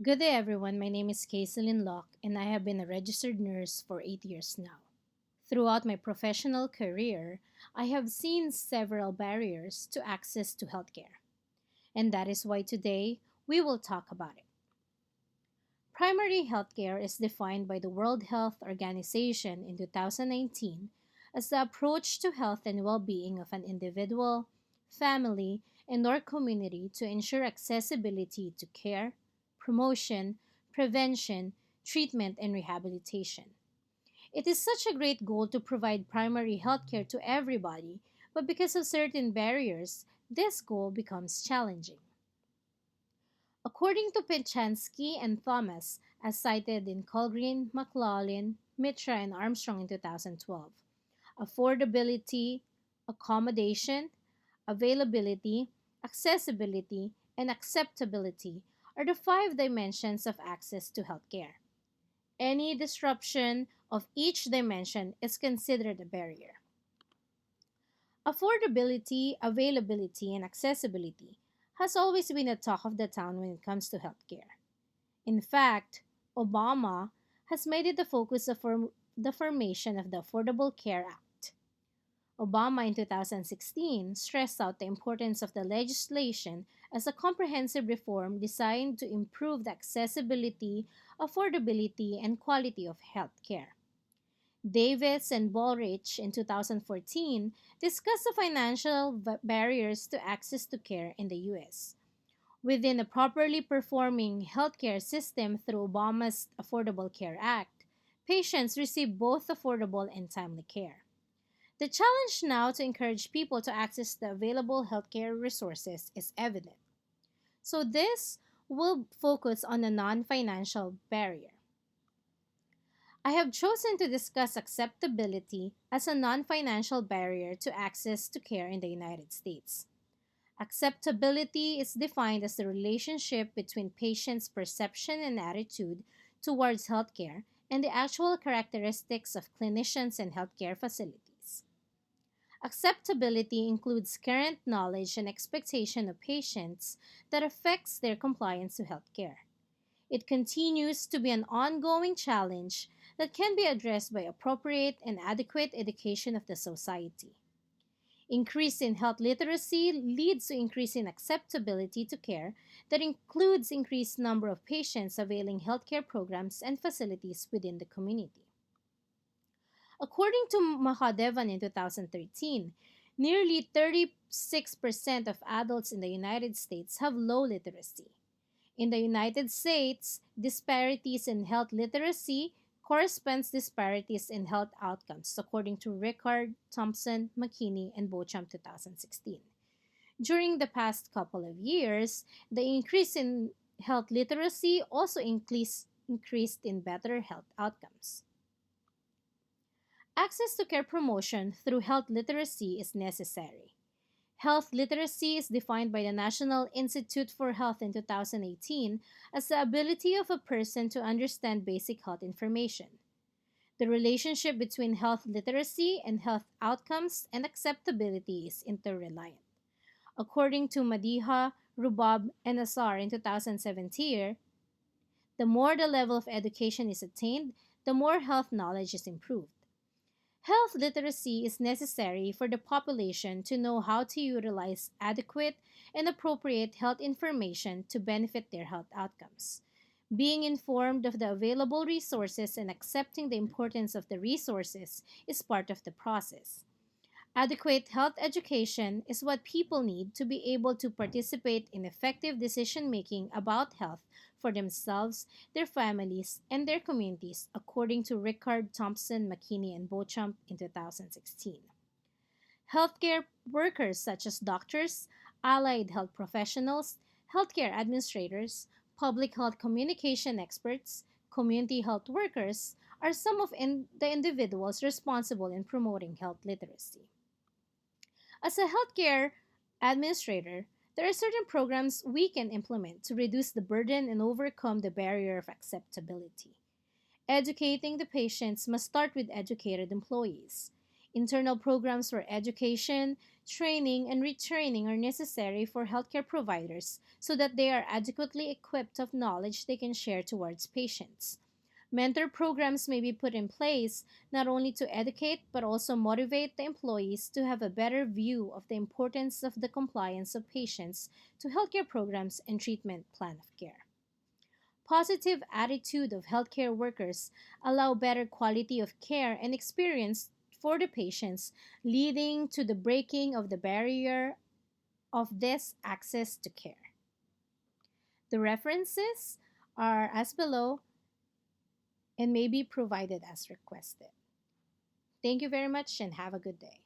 Good day, everyone. My name is Kaiselin Locke, and I have been a registered nurse for 8 years now. Throughout my professional career, I have seen several barriers to access to healthcare, and that is why today we will talk about it. Primary healthcare is defined by the World Health Organization in 2019 as the approach to health and well being of an individual, family, and or community to ensure accessibility to care, promotion, prevention, treatment, and rehabilitation. It is such a great goal to provide primary healthcare to everybody, but because of certain barriers, this goal becomes challenging. According to Pechansky and Thomas, as cited in Colgreen, McLaughlin, Mitra, and Armstrong in 2012, affordability, accommodation, availability, accessibility, and acceptability are the five dimensions of access to healthcare. Any disruption of each dimension is considered a barrier. Affordability, availability, and accessibility has always been the talk of the town when it comes to healthcare. In fact, Obama has made it the focus of the formation of the Affordable Care Act. Obama in 2016 stressed out the importance of the legislation as a comprehensive reform designed to improve the accessibility, affordability, and quality of health care. Davis and Bullrich in 2014 discussed the financial barriers to access to care in the US. Within a properly performing healthcare system through Obama's Affordable Care Act, patients receive both affordable and timely care. The challenge now to encourage people to access the available healthcare resources is evident. So, this will focus on a non financial barrier. I have chosen to discuss acceptability as a non financial barrier to access to care in the United States. Acceptability is defined as the relationship between patients' perception and attitude towards healthcare and the actual characteristics of clinicians and healthcare facilities. Acceptability includes current knowledge and expectation of patients that affects their compliance to healthcare. It continues to be an ongoing challenge that can be addressed by appropriate and adequate education of the society. Increase in health literacy leads to increase in acceptability to care that includes increased number of patients availing healthcare programs and facilities within the community. According to Mahadevan in 2013, nearly 36% of adults in the United States have low literacy. In the United States, disparities in health literacy corresponds disparities in health outcomes, according to Rickard, Thompson, McKinney, and Beauchamp 2016. During the past couple of years, the increase in health literacy also increased in better health outcomes. Access to care promotion through health literacy is necessary. Health literacy is defined by the National Institute for Health in 2018 as the ability of a person to understand basic health information. The relationship between health literacy and health outcomes and acceptability is interreliant. According to Madiha, Rubab, and Asar in 2017, the more the level of education is attained, the more health knowledge is improved. Health literacy is necessary for the population to know how to utilize adequate and appropriate health information to benefit their health outcomes. Being informed of the available resources and accepting the importance of the resources is part of the process. Adequate health education is what people need to be able to participate in effective decision making about health for themselves, their families, and their communities, according to Rickard, Thompson, McKinney, and Beauchamp in 2016. Healthcare workers such as doctors, allied health professionals, healthcare administrators, public health communication experts, community health workers are some of the individuals responsible in promoting health literacy. As a healthcare administrator, there are certain programs we can implement to reduce the burden and overcome the barrier of acceptability. Educating the patients must start with educated employees. Internal programs for education, training, and retraining are necessary for healthcare providers so that they are adequately equipped of knowledge they can share towards patients. Mentor programs may be put in place not only to educate but also motivate the employees to have a better view of the importance of the compliance of patients to healthcare programs and treatment plan of care. Positive attitude of healthcare workers allow better quality of care and experience for the patients, leading to the breaking of the barrier of this access to care. The references are as below and may be provided as requested. Thank you very much and have a good day.